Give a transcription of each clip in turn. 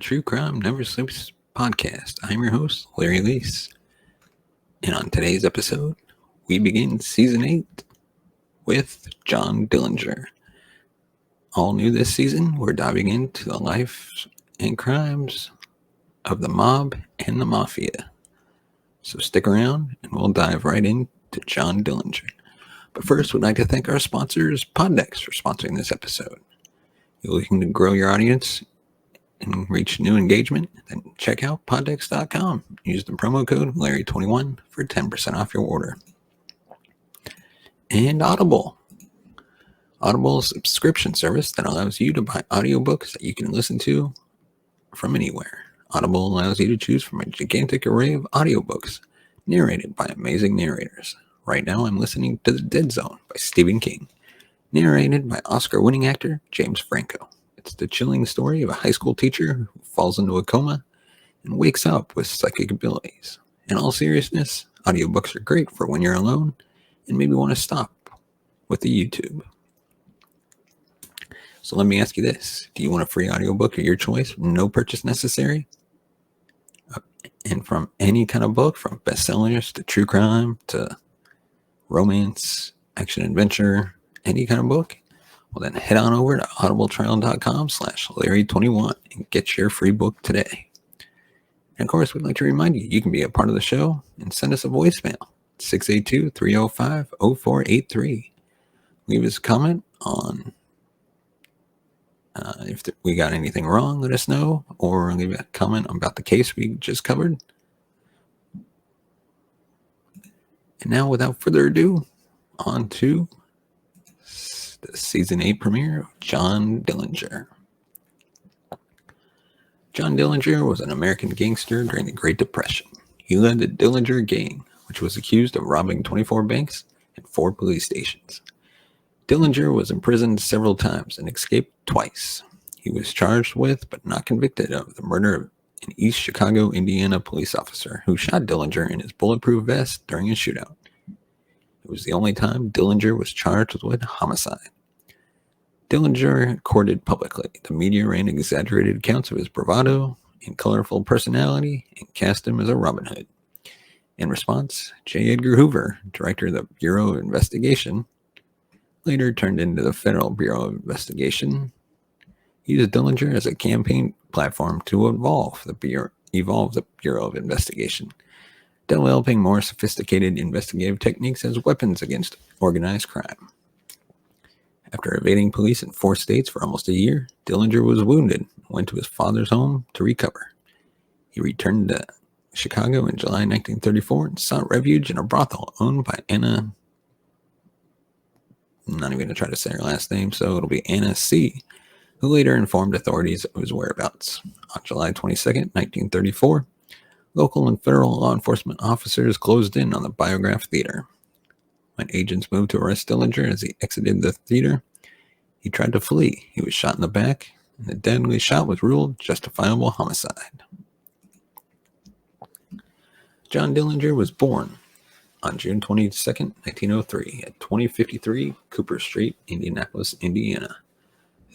True Crime Never Sleeps podcast. I'm your host, Larry Leese. And on today's episode, we begin Season 8 with John Dillinger. All new this season, we're diving into the life and crimes of the mob and the mafia. So stick around and we'll dive right into John Dillinger. But first, we'd like to thank our sponsors, Poddex, for sponsoring this episode. You're looking to grow your audience and reach new engagement, then check out poddex.com. Use the promo code Larry21 for 10% off your order. And Audible. Audible is a subscription service that allows you to buy audiobooks that you can listen to from anywhere. Audible allows you to choose from a gigantic array of audiobooks narrated by amazing narrators. Right now I'm listening to The Dead Zone by Stephen King, narrated by Oscar-winning actor James Franco. It's the chilling story of a high school teacher who falls into a coma and wakes up with psychic abilities. In all seriousness, audiobooks are great for when you're alone and maybe want to stop with the YouTube. So let me ask you this. Do you want a free audiobook of your choice? No purchase necessary? And from any kind of book, from bestsellers to true crime to romance, action, adventure, any kind of book? Well, then head on over to audibletrial.com/Larry21 and get your free book today. And of course, we'd like to remind you, you can be a part of the show and send us a voicemail, 682-305-0483. Leave us a comment on if we got anything wrong, let us know, or leave a comment about the case we just covered. And now, without further ado, on to the Season 8 premiere of John Dillinger. John Dillinger was an American gangster during the Great Depression. He led the Dillinger Gang, which was accused of robbing 24 banks and 4 police stations. Dillinger was imprisoned several times and escaped twice. He was charged with, but not convicted of, the murder of an East Chicago, Indiana police officer who shot Dillinger in his bulletproof vest during a shootout. It was the only time Dillinger was charged with homicide. Dillinger courted publicly. The media ran exaggerated accounts of his bravado and colorful personality and cast him as a Robin Hood. In response, J. Edgar Hoover, director of the Bureau of Investigation, later turned into the Federal Bureau of Investigation, used Dillinger as a campaign platform to evolve the Bureau of Investigation, developing more sophisticated investigative techniques as weapons against organized crime. After evading police in 4 states for almost a year, Dillinger was wounded and went to his father's home to recover. He returned to Chicago in July 1934 and sought refuge in a brothel owned by Anna. I'm not even going to try to say her last name, so it'll be Anna C., who later informed authorities of his whereabouts. On July 22, 1934, local and federal law enforcement officers closed in on the Biograph Theater. When agents moved to arrest Dillinger as he exited the theater, he tried to flee. He was shot in the back, and the deadly shot was ruled justifiable homicide. John Dillinger was born on June 22, 1903, at 2053 Cooper Street, Indianapolis, Indiana.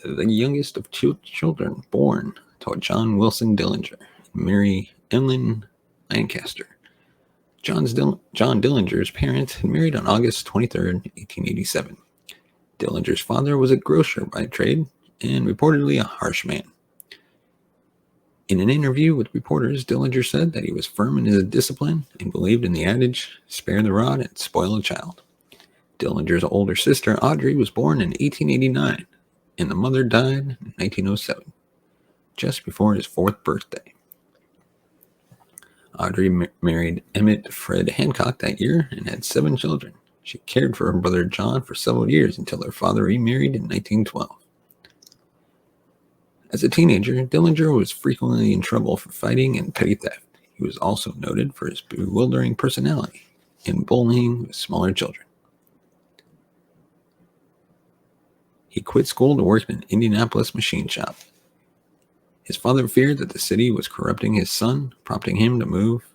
The youngest of 2 children born to John Wilson Dillinger and Mary Ellen Lancaster. John Dillinger's parents had married on August 23, 1887. Dillinger's father was a grocer by trade and reportedly a harsh man. In an interview with reporters, Dillinger said that he was firm in his discipline and believed in the adage, spare the rod and spoil a child. Dillinger's older sister, Audrey, was born in 1889, and the mother died in 1907, just before his 4th birthday. Audrey married Emmett Fred Hancock that year and had 7 children. She cared for her brother John for several years until her father remarried in 1912. As a teenager, Dillinger was frequently in trouble for fighting and petty theft. He was also noted for his bewildering personality and bullying with smaller children. He quit school to work in an Indianapolis machine shop. His father feared that the city was corrupting his son, prompting him to move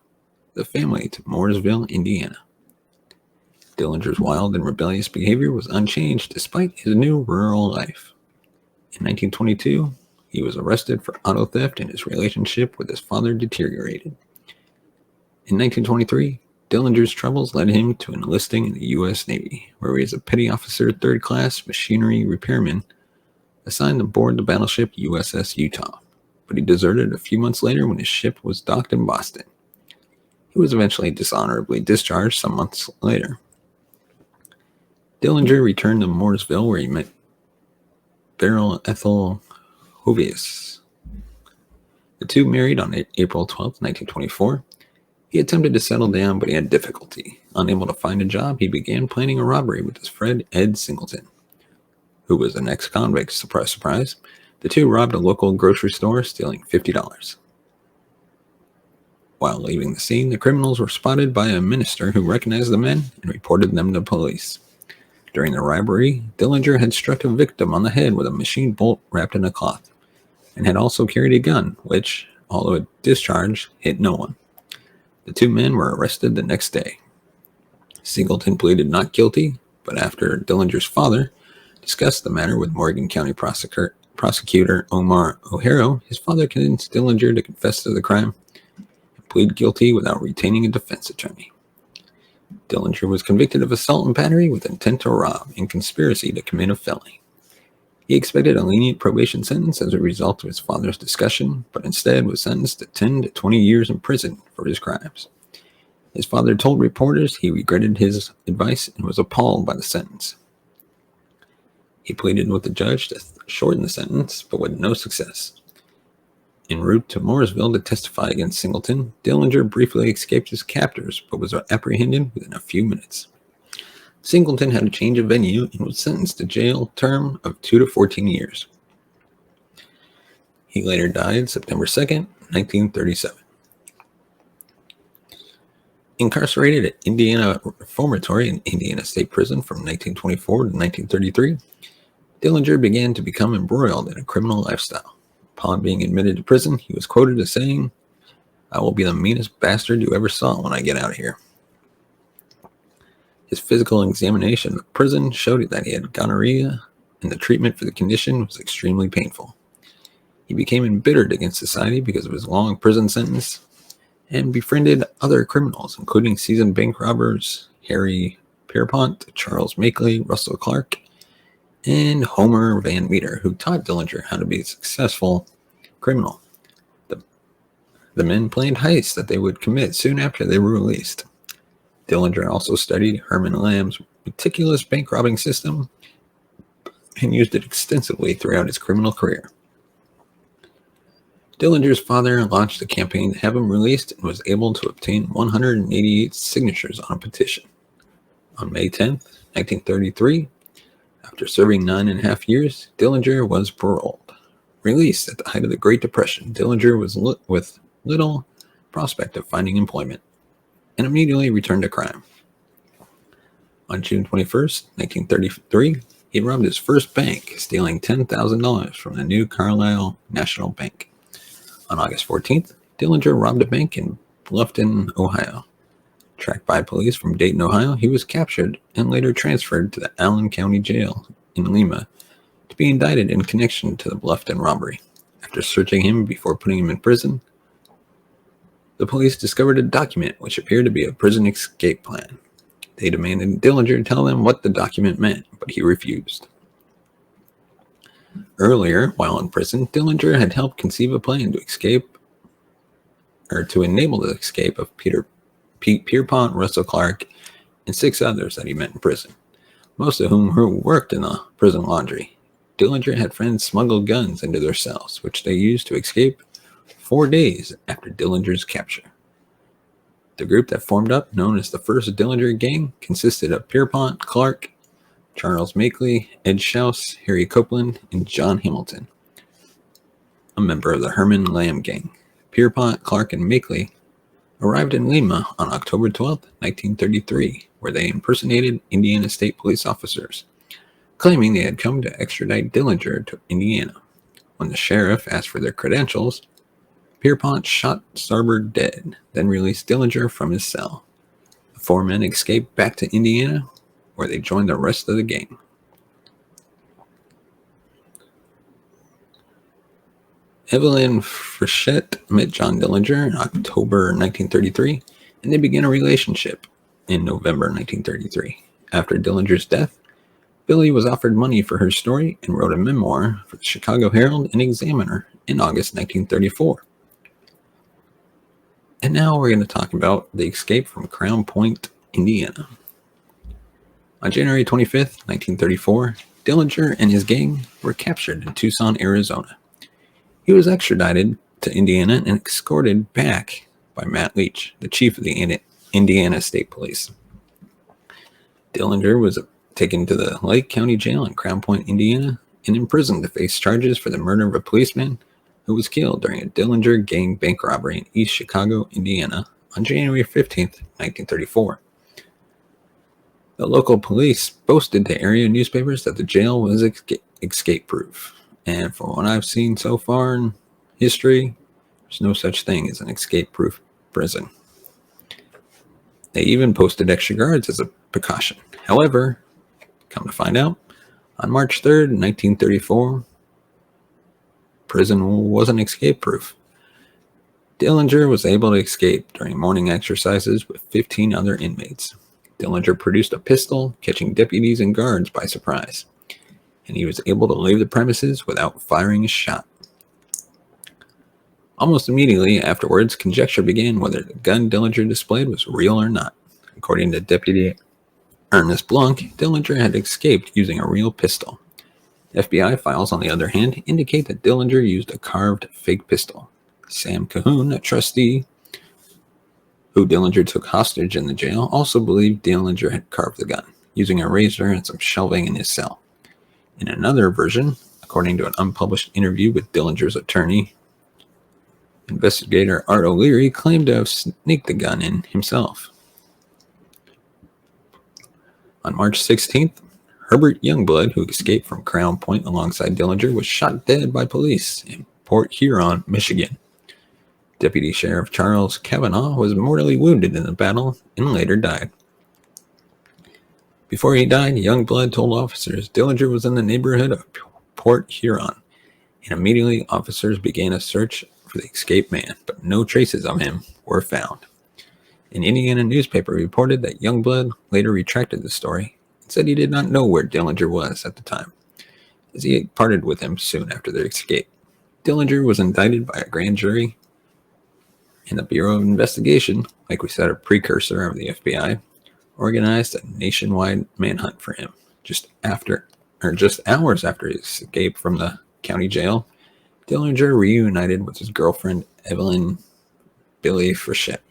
the family to Mooresville, Indiana. Dillinger's wild and rebellious behavior was unchanged despite his new rural life. In 1922, He was arrested for auto theft and his relationship with his father deteriorated. In 1923, Dillinger's troubles led him to enlisting in the U.S. Navy, where he was a petty officer, third-class machinery repairman, assigned aboard the battleship USS Utah, but he deserted a few months later when his ship was docked in Boston. He was eventually dishonorably discharged some months later. Dillinger returned to Mooresville, where he met Beryl Ethel Hovius. The two married on April 12, 1924. He attempted to settle down, but he had difficulty. Unable to find a job, he began planning a robbery with his friend Ed Singleton, who was an ex-convict. Surprise, surprise. The two robbed a local grocery store, stealing $50. While leaving the scene, the criminals were spotted by a minister who recognized the men and reported them to police. During the robbery, Dillinger had struck a victim on the head with a machine bolt wrapped in a cloth, and had also carried a gun, which, although it discharged, hit no one. The two men were arrested the next day. Singleton pleaded not guilty, but after Dillinger's father discussed the matter with Morgan County prosecutor Omar O'Hara, his father convinced Dillinger to confess to the crime and plead guilty without retaining a defense attorney. Dillinger was convicted of assault and battery with intent to rob and conspiracy to commit a felony. He expected a lenient probation sentence as a result of his father's discussion, but instead was sentenced to 10 to 20 years in prison for his crimes. His father told reporters he regretted his advice and was appalled by the sentence. He pleaded with the judge to shorten the sentence, but with no success. En route to Mooresville to testify against Singleton, Dillinger briefly escaped his captors, but was apprehended within a few minutes. Singleton had a change of venue and was sentenced to jail term of 2 to 14 years. He later died September 2nd, 1937. Incarcerated at Indiana Reformatory in Indiana State Prison from 1924 to 1933, Dillinger began to become embroiled in a criminal lifestyle. Upon being admitted to prison, he was quoted as saying, "I will be the meanest bastard you ever saw when I get out of here." His physical examination of prison showed that he had gonorrhea, and the treatment for the condition was extremely painful. He became embittered against society because of his long prison sentence, and befriended other criminals, including seasoned bank robbers Harry Pierpont, Charles Makeley, Russell Clark, and Homer Van Meter, who taught Dillinger how to be a successful criminal. The men planned heists that they would commit soon after they were released. Dillinger also studied Herman Lamb's meticulous bank robbing system and used it extensively throughout his criminal career. Dillinger's father launched a campaign to have him released and was able to obtain 188 signatures on a petition. On May 10, 1933, after serving 9.5 years, Dillinger was paroled. Released at the height of the Great Depression, Dillinger was with little prospect of finding employment and immediately returned to crime. On June 21st, 1933, he robbed his first bank, stealing $10,000 from the New Carlisle National Bank. On August 14th, Dillinger robbed a bank in Bluffton, Ohio. Tracked by police from Dayton, Ohio, he was captured and later transferred to the Allen County Jail in Lima to be indicted in connection to the Bluffton robbery. After searching him before putting him in prison, the police discovered a document which appeared to be a prison escape plan. They demanded Dillinger tell them what the document meant, but he refused. Earlier, while in prison, Dillinger had helped conceive a plan to enable the escape of Pete Pierpont, Russell Clark, and 6 others that he met in prison, most of whom worked in the prison laundry. Dillinger had friends smuggle guns into their cells, which they used to escape 4 days after Dillinger's capture. The group that formed up, known as the First Dillinger Gang, consisted of Pierpont, Clark, Charles Makeley, Ed Schaus, Harry Copeland, and John Hamilton, a member of the Herman Lamb Gang. Pierpont, Clark, and Makeley arrived in Lima on October 12, 1933, where they impersonated Indiana State Police officers, claiming they had come to extradite Dillinger to Indiana. When the sheriff asked for their credentials, Pierpont shot Starbird dead, then released Dillinger from his cell. The 4 men escaped back to Indiana, where they joined the rest of the gang. Evelyn Frechette met John Dillinger in October 1933, and they began a relationship in November 1933. After Dillinger's death, Billy was offered money for her story and wrote a memoir for the Chicago Herald and Examiner in August 1934. And now we're going to talk about the escape from Crown Point, Indiana. On January 25th, 1934, Dillinger and his gang were captured in Tucson, Arizona. He was extradited to Indiana and escorted back by Matt Leach, the chief of the Indiana State Police. Dillinger was taken to the Lake County Jail in Crown Point, Indiana, and imprisoned to face charges for the murder of a policeman who was killed during a Dillinger gang bank robbery in East Chicago, Indiana, on January 15th, 1934. The local police boasted to area newspapers that the jail was escape-proof, and from what I've seen so far in history, there's no such thing as an escape-proof prison. They even posted extra guards as a precaution. However, come to find out, on March 3rd, 1934, prison wasn't escape-proof. Dillinger was able to escape during morning exercises with 15 other inmates. Dillinger produced a pistol, catching deputies and guards by surprise, and he was able to leave the premises without firing a shot. Almost immediately afterwards, conjecture began whether the gun Dillinger displayed was real or not. According to Deputy Ernest Blanc, Dillinger had escaped using a real pistol. FBI files, on the other hand, indicate that Dillinger used a carved fake pistol. Sam Cahoon, a trustee who Dillinger took hostage in the jail, also believed Dillinger had carved the gun, using a razor and some shelving in his cell. In another version, according to an unpublished interview with Dillinger's attorney, investigator Art O'Leary claimed to have sneaked the gun in himself. On March 16th, Herbert Youngblood, who escaped from Crown Point alongside Dillinger, was shot dead by police in Port Huron, Michigan. Deputy Sheriff Charles Kavanaugh was mortally wounded in the battle and later died. Before he died, Youngblood told officers Dillinger was in the neighborhood of Port Huron, and immediately officers began a search for the escaped man, but no traces of him were found. An Indiana newspaper reported that Youngblood later retracted the story and said he did not know where Dillinger was at the time, as he had parted with him soon after their escape. Dillinger was indicted by a grand jury, and the Bureau of Investigation, like we said, a precursor of the FBI, organized a nationwide manhunt for him. Just hours after his escape from the county jail, Dillinger reunited with his girlfriend Evelyn Billy Frechette.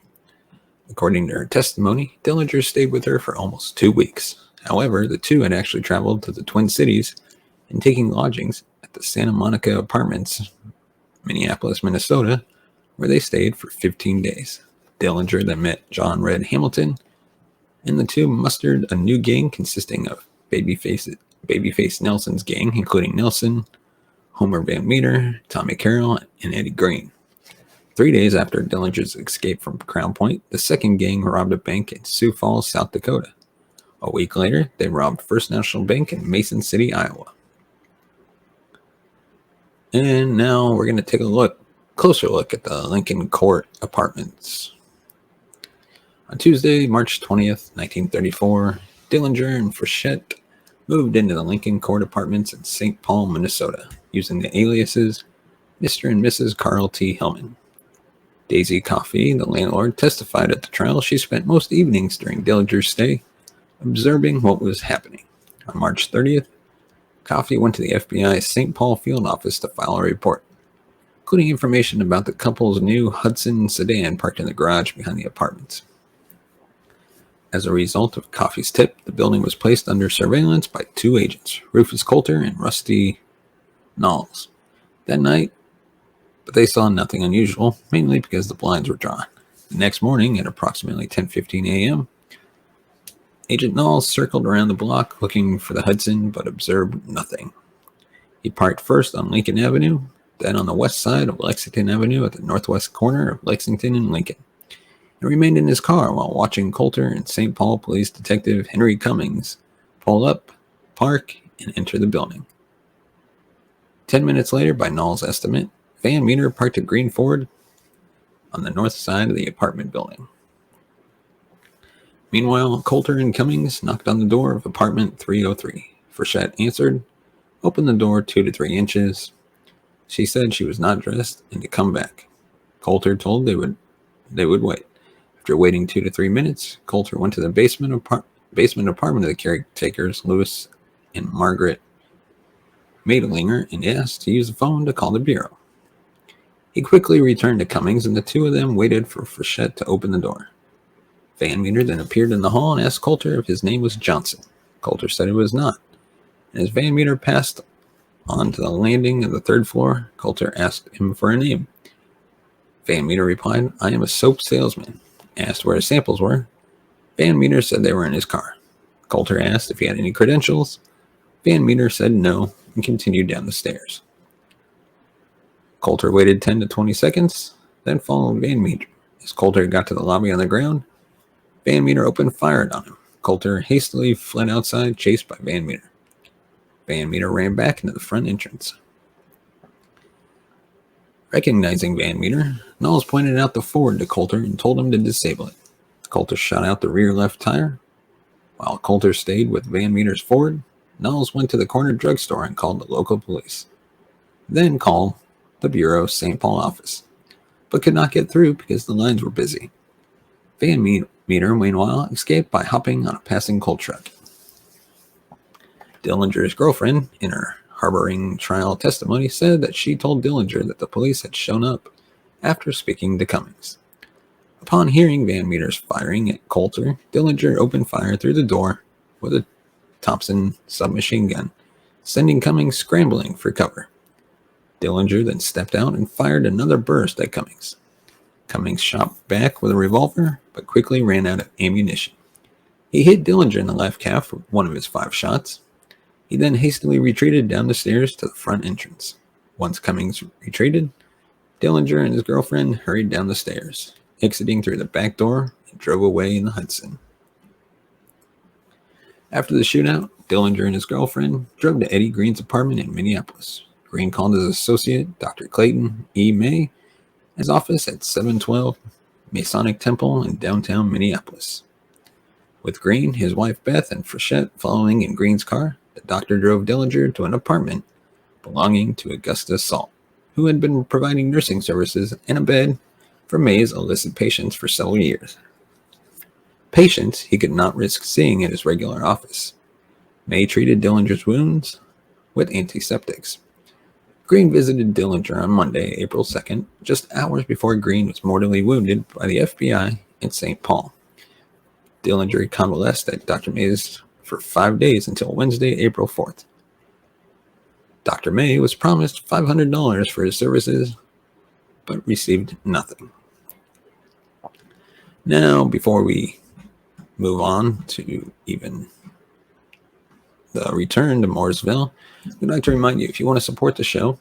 According to her testimony, Dillinger stayed with her for almost 2 weeks. However, the two had actually traveled to the Twin Cities and taking lodgings at the Santa Monica Apartments, Minneapolis, Minnesota, where they stayed for 15 days. Dillinger then met John Red Hamilton, and the two mustered a new gang consisting of Babyface Nelson's gang, including Nelson, Homer Van Meter, Tommy Carroll, and Eddie Green. 3 days after Dillinger's escape from Crown Point, the second gang robbed a bank in Sioux Falls, South Dakota. A week later, they robbed First National Bank in Mason City, Iowa. And now we're going to take a closer look at the Lincoln Court Apartments. On Tuesday, March 20th, 1934, Dillinger and Frechette moved into the Lincoln Court Apartments in St. Paul, Minnesota, using the aliases Mr. and Mrs. Carl T. Hillman. Daisy Coffey, the landlord, testified at the trial she spent most evenings during Dillinger's stay observing what was happening. On March 30th, Coffey went to the FBI's St. Paul field office to file a report, including information about the couple's new Hudson sedan parked in the garage behind the apartments. As a result of Coffey's tip, the building was placed under surveillance by 2 agents, Rufus Coulter and Rusty Knowles, that night, but they saw nothing unusual, mainly because the blinds were drawn. The next morning, at approximately 10:15 a.m., Agent Knowles circled around the block looking for the Hudson, but observed nothing. He parked first on Lincoln Avenue, then on the west side of Lexington Avenue at the northwest corner of Lexington and Lincoln, and remained in his car while watching Coulter and St. Paul Police Detective Henry Cummings pull up, park, and enter the building. 10 minutes later, by Knowles' estimate, Van Meter parked a green Ford on the north side of the apartment building. Meanwhile, Coulter and Cummings knocked on the door of apartment 303. Frechette answered, opened the door 2 to 3 inches. She said she was not dressed and to come back. Coulter told they would wait. After waiting 2 to 3 minutes, Coulter went to the basement apartment of the caretakers, Louis and Margaret Madelinger, and asked to use the phone to call the bureau. He quickly returned to Cummings, and the two of them waited for Frechette to open the door. Van Meter then appeared in the hall and asked Coulter if his name was Johnson. Coulter said it was not. And as Van Meter passed on to the landing of the 3rd floor, Coulter asked him for a name. Van Meter replied, I am a soap salesman. Asked where his samples were. Van Meter said they were in his car. Coulter asked if he had any credentials. Van Meter said no and continued down the stairs. Coulter waited 10 to 20 seconds, then followed Van Meter. As Coulter got to the lobby on the ground, Van Meter opened fire on him. Coulter hastily fled outside, chased by Van Meter. Van Meter ran back into the front entrance. Recognizing Van Meter, Knowles pointed out the Ford to Coulter and told him to disable it. Coulter shot out the rear left tire. While Coulter stayed with Van Meter's Ford, Knowles went to the corner drugstore and called the local police. Then called the Bureau's St. Paul office, but could not get through because the lines were busy. Van Meter, meanwhile, escaped by hopping on a passing coal truck. Dillinger's girlfriend, in her harboring trial testimony, said that she told Dillinger that the police had shown up after speaking to Cummings. Upon hearing Van Meter's firing at Coulter, Dillinger opened fire through the door with a Thompson submachine gun, sending Cummings scrambling for cover. Dillinger then stepped out and fired another burst at Cummings. Cummings shot back with a revolver, but quickly ran out of ammunition. He hit Dillinger in the left calf with one of his 5 shots. He then hastily retreated down the stairs to the front entrance. Once Cummings retreated, Dillinger and his girlfriend hurried down the stairs, exiting through the back door, and drove away in the Hudson. After the shootout, Dillinger and his girlfriend drove to Eddie Green's apartment in Minneapolis. Green called his associate, Dr. Clayton E. May, his office at 712 Masonic Temple in downtown Minneapolis. With Green, his wife Beth, and Frechette following in Green's car, the doctor drove Dillinger to an apartment belonging to Augusta Salt, who had been providing nursing services and a bed for May's illicit patients for several years. Patients he could not risk seeing at his regular office. May treated Dillinger's wounds with antiseptics. Green visited Dillinger on Monday, April 2nd, just hours before Green was mortally wounded by the FBI in St. Paul. Dillinger convalesced at Dr. May's for 5 days until Wednesday, April 4th. Dr. May was promised $500 for his services, but received nothing. Now, before we move on to even the return to Mooresville, we'd like to remind you, if you want to support the show,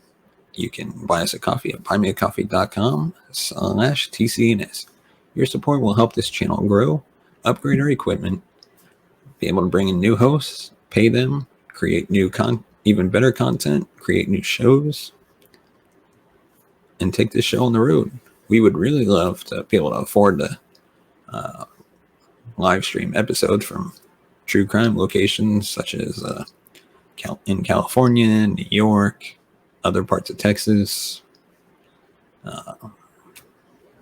you can buy us a coffee at buymeacoffee.com/TCNS. Your support will help this channel grow, upgrade our equipment, be able to bring in new hosts, pay them, create new even better content, create new shows, and take this show on the road. We would really love to be able to afford to live stream episodes from true crime locations such as in California, New York, other parts of Texas,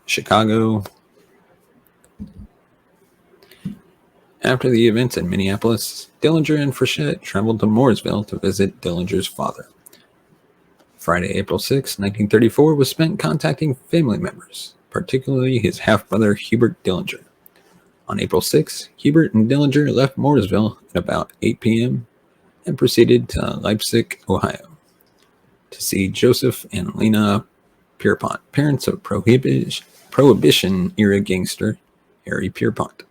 Chicago. After the events in Minneapolis, Dillinger and Frechette traveled to Mooresville to visit Dillinger's father. Friday, April 6, 1934 was spent contacting family members, particularly his half-brother Hubert Dillinger. On April 6, Hubert and Dillinger left Mooresville at about 8 p.m. and proceeded to Leipzig, Ohio, to see Joseph and Lena Pierpont, parents of Prohibition-era gangster Harry Pierpont.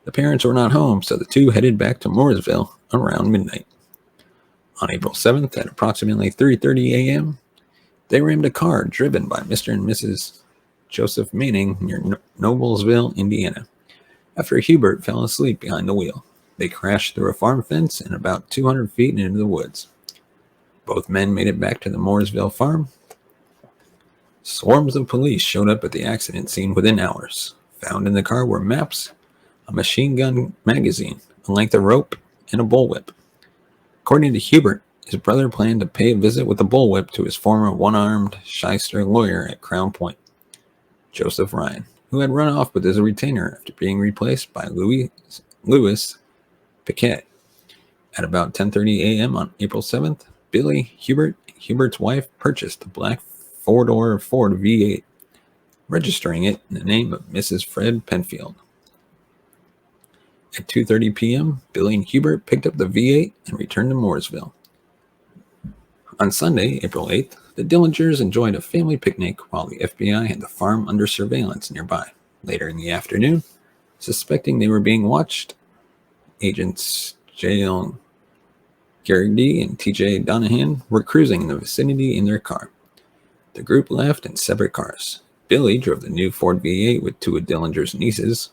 The parents were not home, so the two headed back to Mooresville around midnight. On April 7th, at approximately 3:30 a.m., they rammed a car driven by Mr. and Mrs. Joseph Manning near Noblesville, Indiana. After Hubert fell asleep behind the wheel, they crashed through a farm fence and about 200 feet into the woods. Both men made it back to the Mooresville farm. Swarms of police showed up at the accident scene within hours. Found in the car were maps, a machine gun magazine, a length of rope, and a bullwhip. According to Hubert, his brother planned to pay a visit with the bullwhip to his former one-armed shyster lawyer at Crown Point, Joseph Ryan, who had run off with his retainer after being replaced by Louis Piquet. At about 10:30 a.m. on April 7th, Billy, Hubert, and Hubert's wife purchased a black four-door Ford V8, registering it in the name of Mrs. Fred Penfield. At 2:30 p.m., Billy and Hubert picked up the V8 and returned to Mooresville. On Sunday, April 8th, the Dillingers enjoyed a family picnic while the FBI had the farm under surveillance nearby. Later in the afternoon, suspecting they were being watched, agents J.L. Garrity and T.J. Donahan were cruising in the vicinity in their car. The group left in separate cars. Billy drove the new Ford V8 with two of Dillinger's nieces,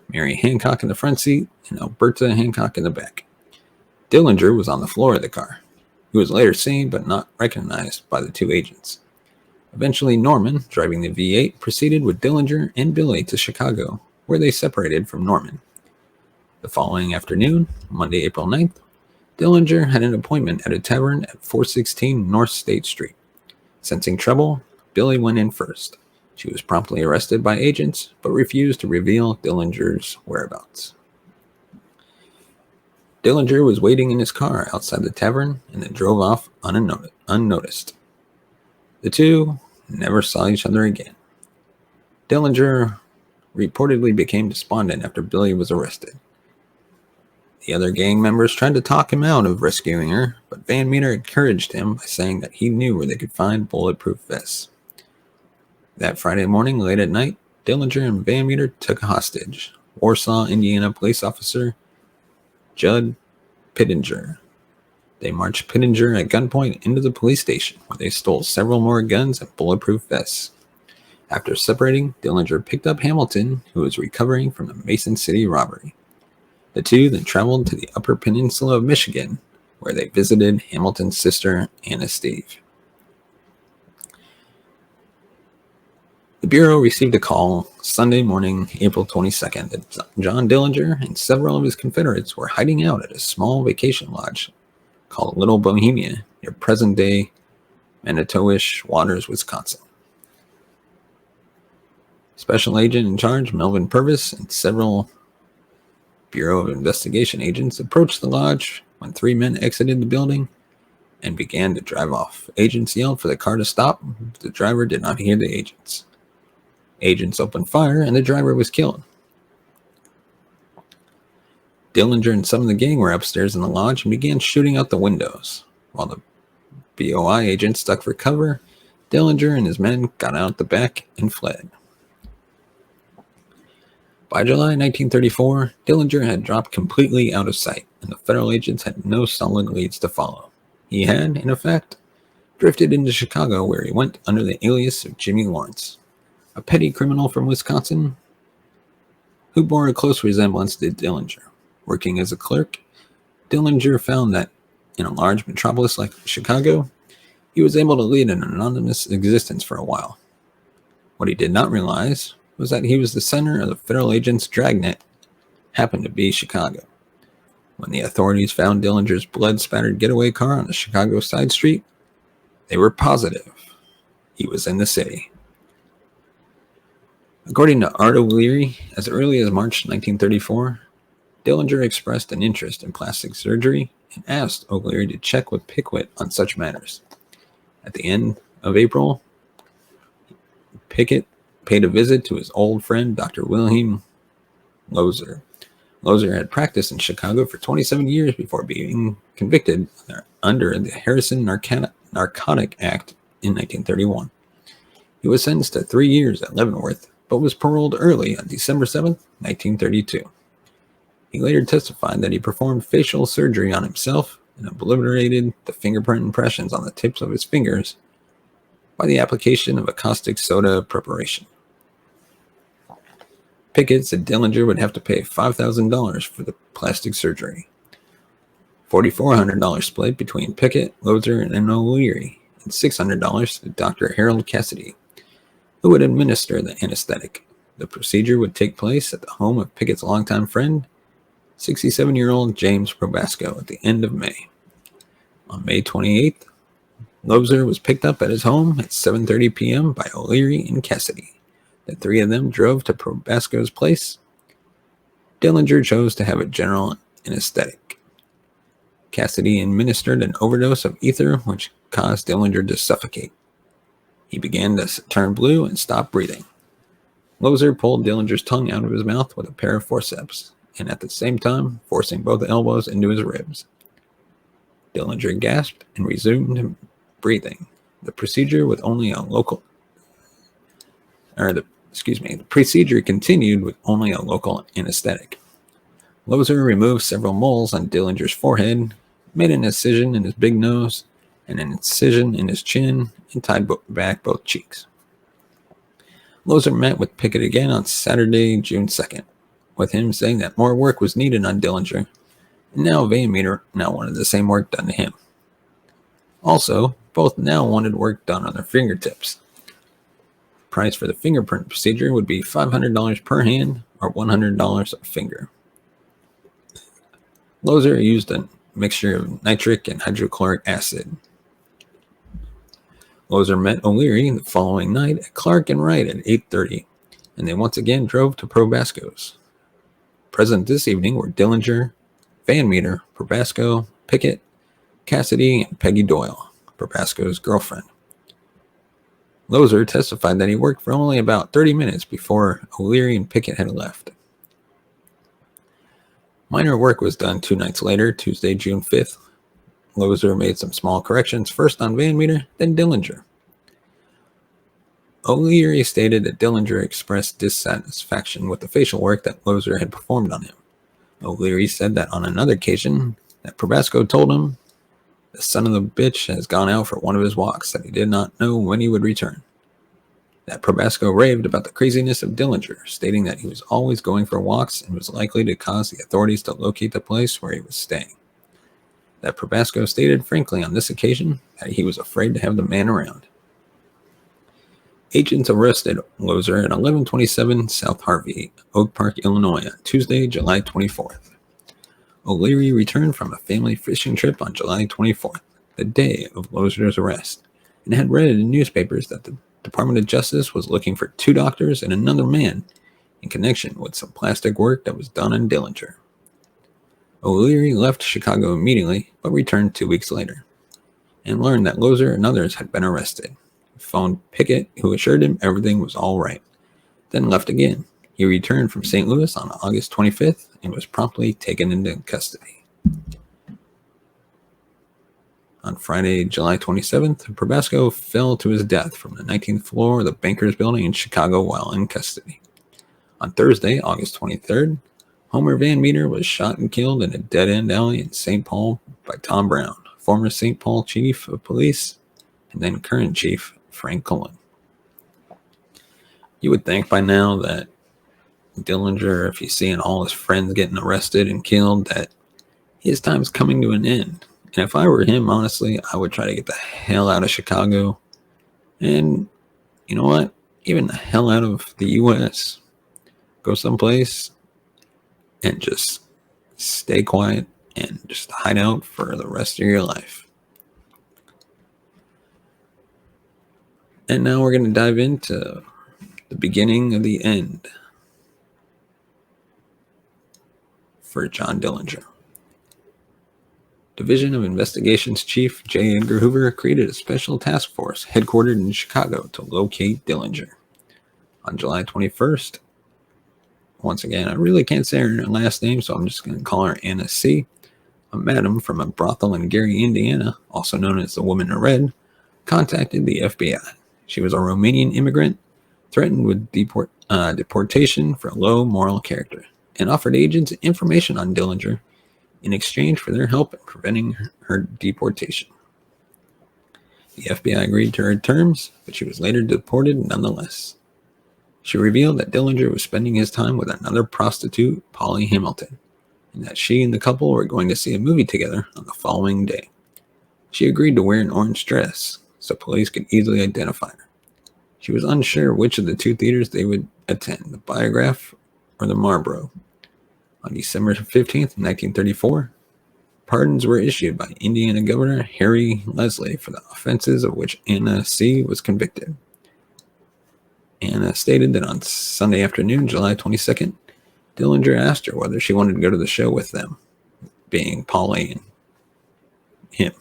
Mary Hancock in the front seat and Alberta Hancock in the back. Dillinger was on the floor of the car. He was later seen but not recognized by the two agents. Eventually, Norman, driving the V8, proceeded with Dillinger and Billy to Chicago, where they separated from Norman. The following afternoon, Monday, April 9th, Dillinger had an appointment at a tavern at 416 North State Street. Sensing trouble, Billy went in first. She was promptly arrested by agents, but refused to reveal Dillinger's whereabouts. Dillinger was waiting in his car outside the tavern and then drove off unnoticed. The two never saw each other again. Dillinger reportedly became despondent after Billy was arrested. The other gang members tried to talk him out of rescuing her, but Van Meter encouraged him by saying that he knew where they could find bulletproof vests. That Friday morning, late at night, Dillinger and Van Meter took a hostage, Warsaw, Indiana police officer Judd Pittenger. They marched Pittenger at gunpoint into the police station, where they stole several more guns and bulletproof vests. After separating, Dillinger picked up Hamilton, who was recovering from the Mason City robbery. The two then traveled to the Upper Peninsula of Michigan, where they visited Hamilton's sister, Anna Steve. The Bureau received a call Sunday morning, April 22nd, that John Dillinger and several of his Confederates were hiding out at a small vacation lodge called Little Bohemia near present-day Manitowish Waters, Wisconsin. Special agent in charge, Melvin Purvis, and several Bureau of Investigation agents approached the lodge when three men exited the building and began to drive off. Agents yelled for the car to stop, but the driver did not hear the agents. Agents opened fire, and the driver was killed. Dillinger and some of the gang were upstairs in the lodge and began shooting out the windows. While the BOI agents stuck for cover, Dillinger and his men got out the back and fled. By July 1934, Dillinger had dropped completely out of sight, and the federal agents had no solid leads to follow. He had, in effect, drifted into Chicago, where he went under the alias of Jimmy Lawrence, a petty criminal from Wisconsin who bore a close resemblance to Dillinger. Working as a clerk, Dillinger found that in a large metropolis like Chicago, he was able to lead an anonymous existence for a while. What he did not realize was that he was the center of the federal agents' dragnet, happened to be Chicago. When the authorities found Dillinger's blood-spattered getaway car on a Chicago side street, they were positive he was in the city. According to Art O'Leary, as early as March 1934, Dillinger expressed an interest in plastic surgery and asked O'Leary to check with Pickwitt on such matters. At the end of April, Pickett paid a visit to his old friend, Dr. Wilhelm Lozer. Lozer had practiced in Chicago for 27 years before being convicted under the Harrison Narcotic Act in 1931. He was sentenced to 3 years at Leavenworth, but was paroled early on December 7, 1932. He later testified that he performed facial surgery on himself and obliterated the fingerprint impressions on the tips of his fingers by the application of a caustic soda preparation. Pickett said Dillinger would have to pay $5,000 for the plastic surgery. $4,400 split between Pickett, Lozer, and O'Leary, and $600 to Dr. Harold Cassidy, who would administer the anesthetic. The procedure would take place at the home of Pickett's longtime friend, 67-year-old James Probasco, at the end of May. On May 28th, Lozer was picked up at his home at 7:30 p.m. by O'Leary and Cassidy. The three of them drove to Probasco's place. Dillinger chose to have a general anesthetic. Cassidy administered an overdose of ether, which caused Dillinger to suffocate. He began to turn blue and stop breathing. Lozer pulled Dillinger's tongue out of his mouth with a pair of forceps, and at the same time forcing both elbows into his ribs. Dillinger gasped and resumed breathing. The procedure continued with only a local anesthetic. Lozer removed several moles on Dillinger's forehead, made an incision in his big nose, and an incision in his chin, and tied back both cheeks. Lozer met with Pickett again on Saturday, June 2nd, with him saying that more work was needed on Dillinger, and now Van Meter now wanted the same work done to him. Also, both now wanted work done on their fingertips. The price for the fingerprint procedure would be $500 per hand or $100 a finger. Lozer used a mixture of nitric and hydrochloric acid. Lozer met O'Leary the following night at Clark and Wright at 8:30, and they once again drove to Probasco's. Present this evening were Dillinger, Van Meter, Probasco, Pickett, Cassidy, and Peggy Doyle, Probasco's girlfriend. Lozer testified that he worked for only about 30 minutes before O'Leary and Pickett had left. Minor work was done 2 nights later, Tuesday, June 5th. Lozer made some small corrections, first on Van Meter, then Dillinger. O'Leary stated that Dillinger expressed dissatisfaction with the facial work that Lozer had performed on him. O'Leary said that on another occasion, that Probasco told him, "The son of the bitch has gone out for one of his walks, that he did not know when he would return." That Probasco raved about the craziness of Dillinger, stating that he was always going for walks and was likely to cause the authorities to locate the place where he was staying. That Probasco stated frankly on this occasion that he was afraid to have the man around. Agents arrested Lozer at 1127 South Harvey, Oak Park, Illinois, on Tuesday, July 24th. O'Leary returned from a family fishing trip on July 24th, the day of Lozer's arrest, and had read in newspapers that the Department of Justice was looking for 2 doctors and another man in connection with some plastic work that was done on Dillinger. O'Leary left Chicago immediately, but returned 2 weeks later, and learned that Lozer and others had been arrested. He phoned Pickett, who assured him everything was all right, then left again. He returned from St. Louis on August 25th and was promptly taken into custody. On Friday, July 27th, Probasco fell to his death from the 19th floor of the Bankers Building in Chicago while in custody. On Thursday, August 23rd, Homer Van Meter was shot and killed in a dead-end alley in St. Paul by Tom Brown, former St. Paul Chief of Police, and then current Chief Frank Cullen. You would think by now that Dillinger, if he's seeing all his friends getting arrested and killed, that his time's coming to an end. And if I were him, honestly, I would try to get the hell out of Chicago. And you know what? Even the hell out of the U.S. Go someplace and just stay quiet and just hide out for the rest of your life. And now we're going to dive into the beginning of the end for John Dillinger. Division of Investigations Chief J. Edgar Hoover created a special task force headquartered in Chicago to locate Dillinger. On July 21st, once again, I really can't say her last name, so I'm just going to call her Anna C., a madam from a brothel in Gary, Indiana, also known as the Woman in Red, contacted the FBI. She was a Romanian immigrant, threatened with deportation for low moral character, and offered agents information on Dillinger in exchange for their help in preventing her deportation. The FBI agreed to her terms, but she was later deported nonetheless. She revealed that Dillinger was spending his time with another prostitute, Polly Hamilton, and that she and the couple were going to see a movie together on the following day. She agreed to wear an orange dress so police could easily identify her. She was unsure which of the two theaters they would attend, the Biograph or the Marlboro. On December 15th, 1934, pardons were issued by Indiana Governor Harry Leslie for the offenses of which Anna C. was convicted. Anna stated that on Sunday afternoon, July 22nd, Dillinger asked her whether she wanted to go to the show with them, being Pauline, him.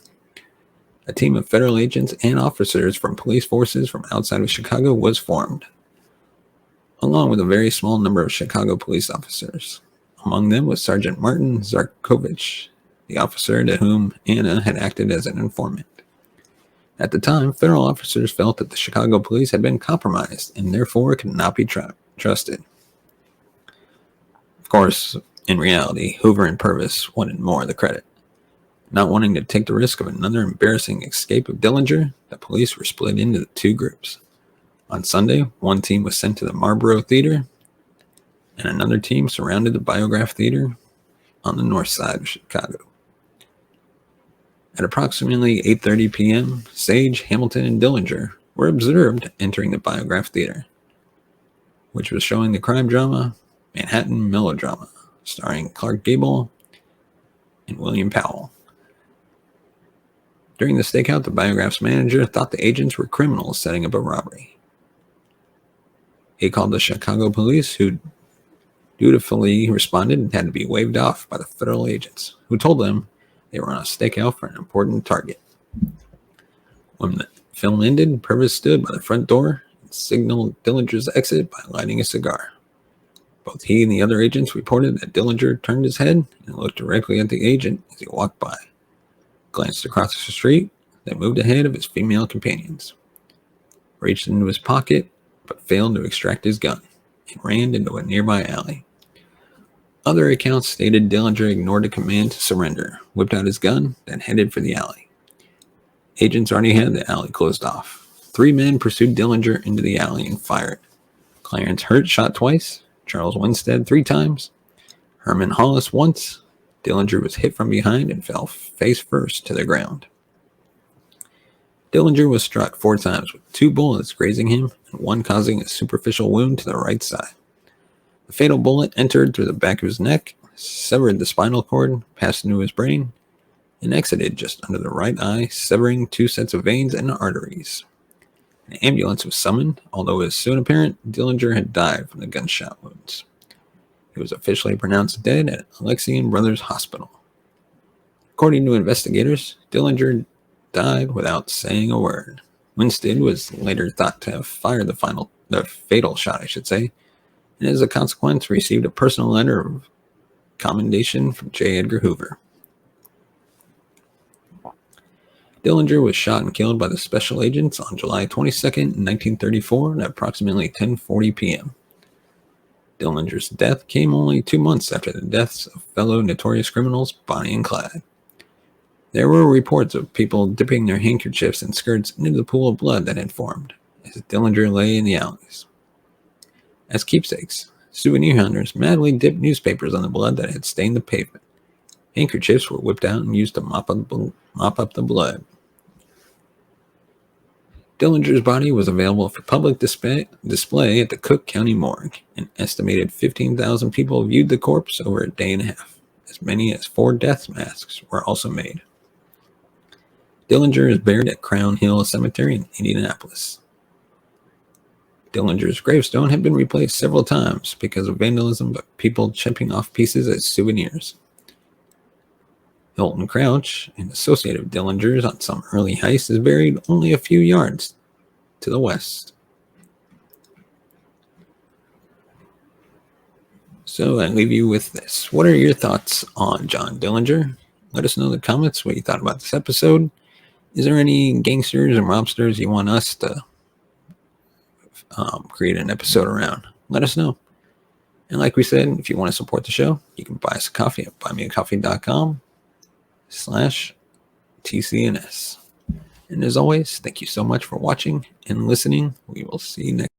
A team of federal agents and officers from police forces from outside of Chicago was formed, along with a very small number of Chicago police officers. Among them was Sergeant Martin Zarkovich, the officer to whom Anna had acted as an informant. At the time, federal officers felt that the Chicago police had been compromised and therefore could not be trusted. Of course, in reality, Hoover and Purvis wanted more of the credit. Not wanting to take the risk of another embarrassing escape of Dillinger, the police were split into two groups. On Sunday, one team was sent to the Marlboro Theater, and another team surrounded the Biograph Theater on the north side of Chicago. At approximately 8:30 p.m., Sage, Hamilton, and Dillinger were observed entering the Biograph Theater, which was showing the crime drama Manhattan Melodrama, starring Clark Gable and William Powell. During the stakeout, the Biograph's manager thought the agents were criminals setting up a robbery. He called the Chicago police, who dutifully responded and had to be waved off by the federal agents, who told them they were on a stakeout for an important target. When the film ended, Purvis stood by the front door and signaled Dillinger's exit by lighting a cigar. Both he and the other agents reported that Dillinger turned his head and looked directly at the agent as he walked by, glanced across the street, then moved ahead of his female companions, reached into his pocket but failed to extract his gun, and ran into a nearby alley. Other accounts stated Dillinger ignored a command to surrender, whipped out his gun, then headed for the alley. Agents already had the alley closed off. 3 men pursued Dillinger into the alley and fired. Clarence Hurt shot twice, Charles Winstead 3 times, Herman Hollis once. Dillinger was hit from behind and fell face first to the ground. Dillinger was struck 4 times with 2 bullets grazing him and 1 causing a superficial wound to the right side. The fatal bullet entered through the back of his neck, severed the spinal cord, passed into his brain, and exited just under the right eye, severing 2 sets of veins and arteries. An ambulance was summoned, although it was soon apparent Dillinger had died from the gunshot wounds. He was officially pronounced dead at Alexian Brothers Hospital. According to investigators, Dillinger died without saying a word. Winstead was later thought to have fired the fatal shot, and as a consequence received a personal letter of commendation from J. Edgar Hoover. Dillinger was shot and killed by the special agents on July 22, 1934 at approximately 10:40 p.m. Dillinger's death came only 2 months after the deaths of fellow notorious criminals Bonnie and Clyde. There were reports of people dipping their handkerchiefs and skirts into the pool of blood that had formed as Dillinger lay in the alleys. As keepsakes, souvenir hunters madly dipped newspapers on the blood that had stained the pavement. Handkerchiefs were whipped out and used to mop up the blood. Dillinger's body was available for public display at the Cook County Morgue. An estimated 15,000 people viewed the corpse over a day and a half. As many as 4 death masks were also made. Dillinger is buried at Crown Hill Cemetery in Indianapolis. Dillinger's gravestone had been replaced several times because of vandalism by people chipping off pieces as souvenirs. Hilton Crouch, an associate of Dillinger's on some early heists, is buried only a few yards to the west. So I leave you with this. What are your thoughts on John Dillinger? Let us know in the comments what you thought about this episode. Is there any gangsters and mobsters you want us to create an episode around? Let us know. And like we said, if you want to support the show, you can buy us a coffee at buymeacoffee.com/TCNS. And as always, thank you so much for watching and listening. We will see you next